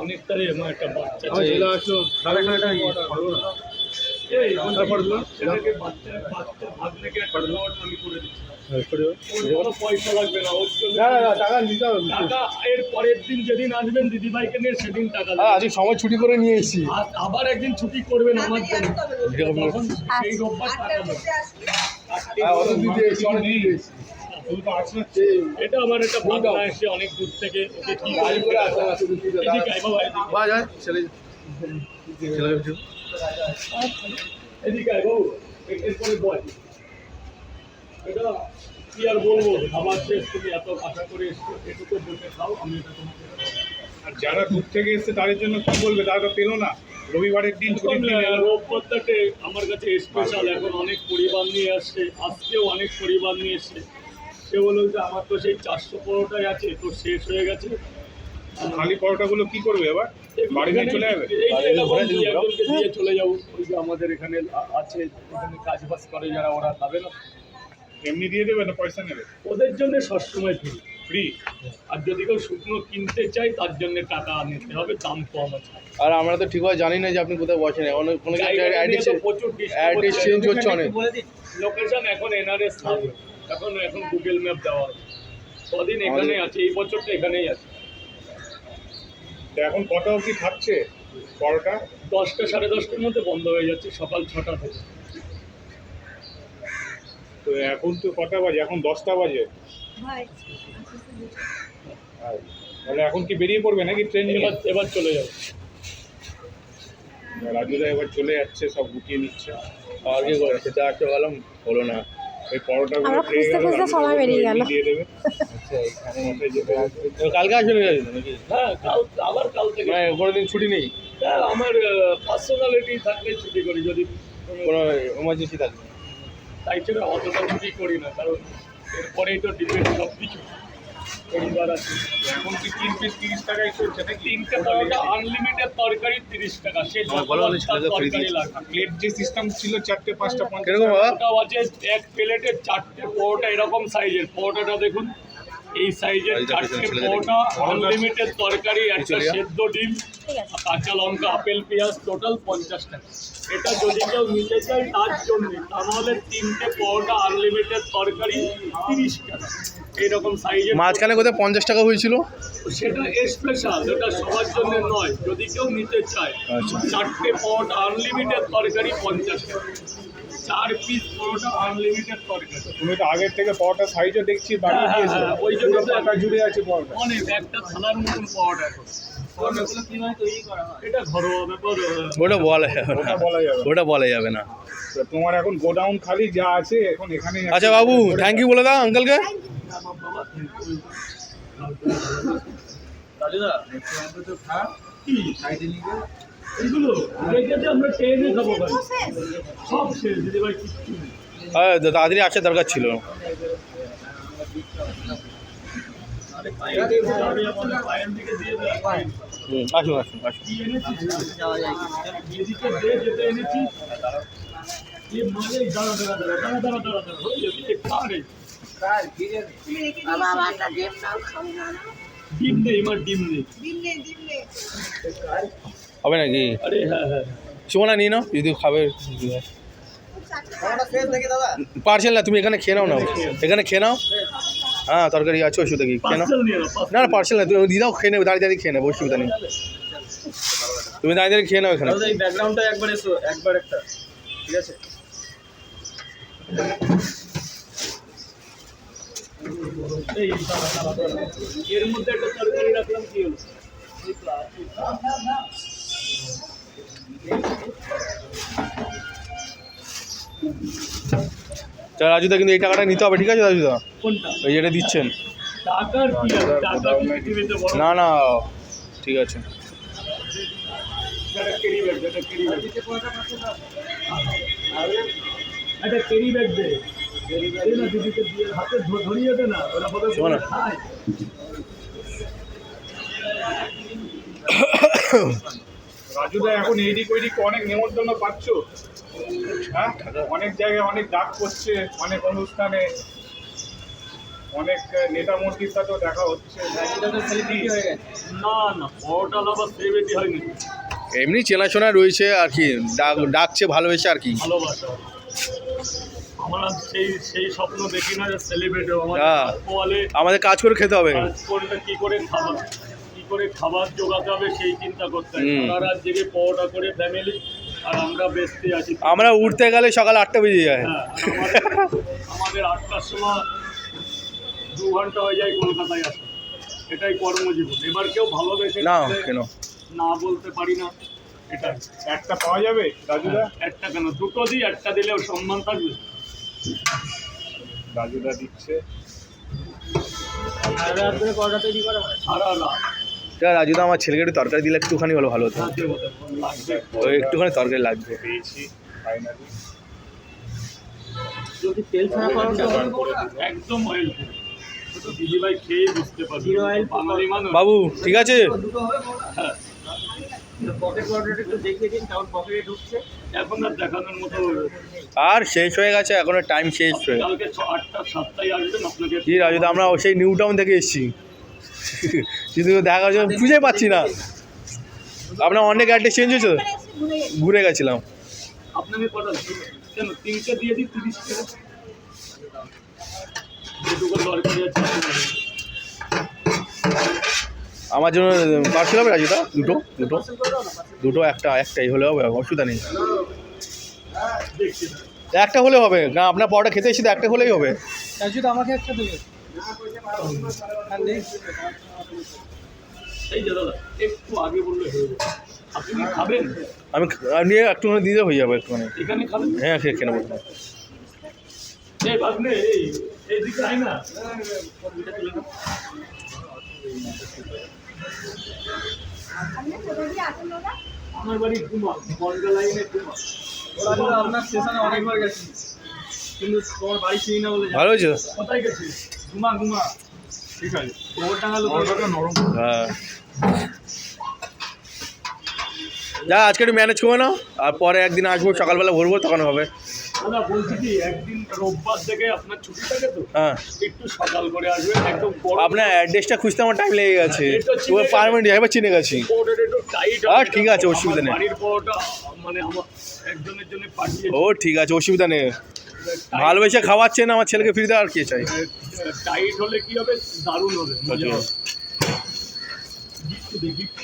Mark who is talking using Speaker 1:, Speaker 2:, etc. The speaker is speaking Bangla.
Speaker 1: অনেকটাই আমার একটা বাচ্চা পয়সা লাগবে না, টাকা নিতে হবে। টাকা এর পরের দিন যেদিন আসবেন দিদিভাইকে নিয়ে সেদিন টাকা
Speaker 2: আজকে সময় ছুটি করে নিয়ে এসেছি,
Speaker 1: আবার একদিন ছুটি করবেন আমার জন্য, তখন সেই রোববার টাকা এটা আমার একটা ভাবনা এসে অনেক দূর থেকে ওকে কি এদিকে বাবু এরপরে বল এটা কি আর বলবো, খাবার শেষ তুমি এত আশা করে এসছো, এটুকু বসে খাও, আমি এটা তোমাকে।
Speaker 3: আর যারা দূর থেকে এসছে তাদের জন্য কি বলবে, তারা তো পেলো না রবিবারের দিন ছুটি।
Speaker 1: রোববারটাতে আমার কাছে স্পেশাল, এখন অনেক পরিবার নিয়ে আসছে, আজকেও অনেক পরিবার নিয়ে এসছে। সে বলল যে আমার তো সেই 400 পরোটাই আছে, তো শেষ হয়ে গেছে।
Speaker 3: খালি পরোটাগুলো কি করবে এবার, বাড়ি নিয়ে চলে যাবে?
Speaker 1: একজনকে দিয়ে চলে যাবো, ওই যে আমাদের এখানে আছে, এখানে কাজ বাজ করে যারা, ওরা খাবে না।
Speaker 3: এমনি দিয়ে দেবে না পয়সা নেবে?
Speaker 1: ওদের জন্য সবসময় ফ্রি
Speaker 3: ফ্রি।
Speaker 1: আর যদি কেউ শুকনো কিনতে চাই তার জন্য টাকা নিতে হবে, দাম কম আছে।
Speaker 2: আর আমরা তো ঠিকভাবে জানি না যে আপনি কোথায় বসেন,
Speaker 1: প্রচুর
Speaker 2: অ্যাড্রেস চেঞ্জ হচ্ছে অনেক।
Speaker 1: লোকেশন এখন এনআরএস থাকবে, এখন গুগল ম্যাপ দেওয়া আছে, কদিন এখানেই আছে, এই বছরটা এখানেই আছে।
Speaker 3: এখন কটা অবধি থাকছে পরোটা?
Speaker 1: 10টা 10:30টার মধ্যে বন্ধ হয়ে যাচ্ছে, সকাল 6টা থেকে।
Speaker 3: তো এখন তো কটা বাজে? এখন 10টা বাজে। তাহলে এখন কি বেরিয়ে পড়বে নাকি ট্রেন?
Speaker 1: এবার চলে যাবে।
Speaker 3: রাজুদা এবার চলে যাচ্ছে, সব গুটিয়ে নিচ্ছে।
Speaker 2: আর কি করে খেতে আসতে গেলাম, হলো না।
Speaker 3: ওই পরোটাগুলো
Speaker 4: সময় বেরিয়ে গেল।
Speaker 3: দিয়ে দেবে।
Speaker 2: কালকে আসলে নাকি?
Speaker 1: হ্যাঁ, আবার কাল থেকে।
Speaker 2: কোনোদিন ছুটি নেই?
Speaker 1: হ্যাঁ, আমার পার্সোনালিটি থাকলে ছুটি করি, যদি
Speaker 2: কোনো এমার্জেন্সি থাকবে।
Speaker 1: তাই ছাড়া অতটা ছুটি করি না, কারণ এরপরেই তো ডিপেন্ড সব কিছু পরিবার আছে।
Speaker 3: এখন কি 3 পিস 30 টাকায় চলছে নাকি?
Speaker 1: 3টে পরোটা আনলিমিটেড তরকারি 30 টাকা, সেই তরকারি লাগে।
Speaker 3: প্লেট যে সিস্টেম ছিল 4টে 5টা 50
Speaker 2: কিরকম
Speaker 1: ওটাও আছে, এক প্লেটে 4টে পরোটা, এরকম সাইজের পরোটাটা দেখুন, এই সাইজের 4টে পরোটা, আনলিমিটেড তরকারি, একটা সেদ্ধ ডিম, কাঁচা লঙ্কা, আপেল, পেঁয়াজ, টোটাল 50 টাকা। এটা যদি কেউ নিতে চায় তার জন্য, তাহলে 3টে পরোটা আনলিমিটেড তরকারি 30 টাকা, এইরকম সাইজের।
Speaker 2: মাঝখানে কোথায় 50 টাকা হয়েছিল?
Speaker 1: সেটা স্পেশাল, এটা সবার জন্য নয়, যদি কেউ নিতে চায়। 4টে পরোটা আনলিমিটেড তরকারি 50 টাকা, 4 পিস পরোটা আনলিমিটেড তরকারি।
Speaker 3: তুমি তো আগের থেকে পরোটা সাইজও দেখছি বাড়িয়ে দিয়েছো,
Speaker 1: ওই জন্য
Speaker 3: পাতা জুড়ে আছে পরোটা।
Speaker 1: অনেক, একটা থালার মতন পরোটা এখন। এটা ঘরোয়া ব্যাপার,
Speaker 2: ওটা বলা যাবে না, ওটা বলা যাবে না।
Speaker 3: তোমার এখন গোডাউন খালি যা আছে এখন এখানে।
Speaker 2: আচ্ছা বাবু, থ্যাংক ইউ বলে দাও আঙ্কেলকে।
Speaker 1: এগুলো আমরা ট্রেনে খাবো, সব শেষ দিদিভাই, কিচ্ছু নেই।
Speaker 2: হ্যাঁ, তাড়াতাড়ি আসার দরকার ছিল। আসুন আসুন আসুন।
Speaker 1: ডিম নেই, আমার ডিম নেই।
Speaker 2: হবে নাকি?
Speaker 1: আরে হ্যাঁ হ্যাঁ,
Speaker 2: সুমনা নিয়ে নাও যদি খাবে। পার্সেল না, তুমি এখানে খেয়ে নাও না, এখানে খেয়ে নাও। হ্যাঁ, তরকারি আছে, অসুবিধা কি, খেয়ে নাও। না না, পার্সেল না, তুমি দিয়ে দাও, খেয়ে নেবে, দাঁড়িয়ে দাঁড়িয়ে খেয়ে নেবো, অসুবিধা নেই। তুমি দাঁড়িয়ে দাঁড়িয়ে খেয়ে নাও এখানে।
Speaker 1: এই ব্যাকগ্রাউন্ডটা একবার এসো, একবার একটা, ঠিক আছে? এর মধ্যে একটা তরকারি রাখলাম, কি হলো?
Speaker 2: রাজুদা, কিন্তু এই টাকাটা নিতে হবে, ঠিক আছে রাজুদা?
Speaker 1: কোনটা?
Speaker 2: ওই যেটা দিচ্ছেন।
Speaker 1: টাকার কি আছে, টাকা পৃথিবীতে বড়।
Speaker 2: না না, ঠিক আছে।
Speaker 1: একটা ক্যারি ব্যাগ দে, একটা ক্যারি ব্যাগ দে। না দিদিকে দিয়ে হাতে ধরিয়ে দে না, ওরা বলে খায়।
Speaker 3: রাজুদা এখন এইদিক ওইদিক অনেক নেমন্তন্ন পাচ্ছ, হ্যাঁ অনেক জায়গায় অনেক ডাক করছে, অনেক অনুষ্ঠানে অনেক নেতা মন্ত্রীর সাথেও দেখা হচ্ছে।
Speaker 1: না না, পরোটা আবার সেলিব্রিটি হয়নি,
Speaker 2: এমনি চেনাশোনা রয়েছে আর কি, ডাকছে ভালোবেসে আর কি।
Speaker 1: ভালোবাসা। আমরা সেই স্বপ্ন দেখি না যে সেলিব্রিটি
Speaker 2: হ্যাঁ।
Speaker 1: বলে
Speaker 2: আমাদের কাজ করে খেতে হবে।
Speaker 1: কোনটা কি করে খাবার জোগাতে হবে সেই চিন্তা করতে হয়। সারা রাত জেগে পরোটা করে ফ্যামিলি, আর আমরা ব্যস্ত আছি।
Speaker 2: আমরা উঠতে গেলে সকাল 8টা বেজে যায়।
Speaker 1: হ্যাঁ, আমাদের 8টার সময় 2 ঘন্টা হয়ে যায় কলকাতায় আসা, এটাই কর্মজীবন। এবার কেউ ভালোবেসে
Speaker 2: না
Speaker 1: গেলে
Speaker 2: কেন
Speaker 1: না বলতে পারি না, এটাই।
Speaker 3: একটা পাওয়া যাবে রাজুদা?
Speaker 1: একটা কেন, দুটো দিই, একটা দিলেও সম্মান থাকবে।
Speaker 3: রাজুদা দিচ্ছে।
Speaker 1: সারা রাত
Speaker 2: রাজুদা আমার ছেলেকে একটু তরকারি দিলে একটুখানি হলো ভালো হতো।
Speaker 1: রাতে হতে লাগবে।
Speaker 2: ওই একটুখানি তরকারি লাগবে।
Speaker 3: পেয়েছি ফাইনালি।
Speaker 1: যদি তেল ছাড়া একদম অয়েল দিদিভাই খেয়ে বুঝতে পারবে বাঙালি মানুষ।
Speaker 2: বাবু ঠিক আছে,
Speaker 1: হ্যাঁ, এখন আর দেখানোর মতো।
Speaker 2: আর শেষ হয়ে গেছে, এখনো টাইম শেষ হয়ে গেছে।
Speaker 1: কালকে 8টা 7টায় আসবেন, আপনাকে
Speaker 2: কি রাজুদা আমরা সেই নিউ টাউন থেকে এসেছি, কিন্তু দেখা যাচ্ছে খুঁজে পাচ্ছি না। আপনার অনেক অ্যাড্রেস চেঞ্জ হয়েছে, ঘুরে গেছিলাম।
Speaker 1: আপনাকে কটা কেন 3টে দিয়ে দিই 30 টাকা, যেটুকু দরকারি আছে।
Speaker 2: আমার জন্য পার্সেল হবে রাজুদা? দুটো একটাই হলে হবে, অসুবিধা নেই।
Speaker 1: দেখছি
Speaker 2: একটা হলে হবে না, আপনার পরোটা খেতে এসে একটা হলেই হবে।
Speaker 5: আমাকে একটা দেবে।
Speaker 1: এই যে দাদা একটু আগে বললে হয়ে যাবে। আপনি কি খাবেন?
Speaker 2: আমি একটুখানি দিলে হয়ে যাবে, একটুখানি।
Speaker 1: এখানে খাবেন?
Speaker 2: হ্যাঁ খেয়ে নেবো।
Speaker 1: এই ভাগ্নে এইদিকে আয় না। আমার বাড়ি ঘুমা, বনগা লাইনে ঘুমা।
Speaker 5: আপনার স্টেশনে অনেকবার গেছি, কিন্তু তোমার বাড়ি চিনি না বলে।
Speaker 2: ভালো হয়েছে।
Speaker 1: কোথায় গেছিস? ঘুমা। ঠিক আছে, খবরটা নরম।
Speaker 2: হ্যাঁ যা আজকে একটু ম্যানেজ করে নাও, আর পরে একদিন আসবো সকালবেলা ভরবো, তখন হবে।
Speaker 1: দাদা বলছি কি, একদিন রোববার থেকে আপনার ছুটি থাকে তো,
Speaker 2: হ্যাঁ
Speaker 1: একটু সকাল করে আসবেন। একদম
Speaker 2: আপনার অ্যাড্রেসটা খুঁজতে আমার টাইম লেগে গেছে, পুরো 5 মিনিট এবার চিনে গেছি।
Speaker 1: একটু টাইট।
Speaker 2: হ্যাঁ ঠিক আছে, অসুবিধা নেই।
Speaker 1: বাড়ির পরোটা মানে আমার একজনের জন্য পাঠিয়ে
Speaker 2: ও ঠিক আছে, অসুবিধা নেই। ভালোবেসে খাওয়াচ্ছেন আমার ছেলেকে, ফ্রিতে আর কি চাই।
Speaker 1: টাইট হলে কি হবে, দারুণ হবে।
Speaker 2: আচ্ছা।
Speaker 1: গিফট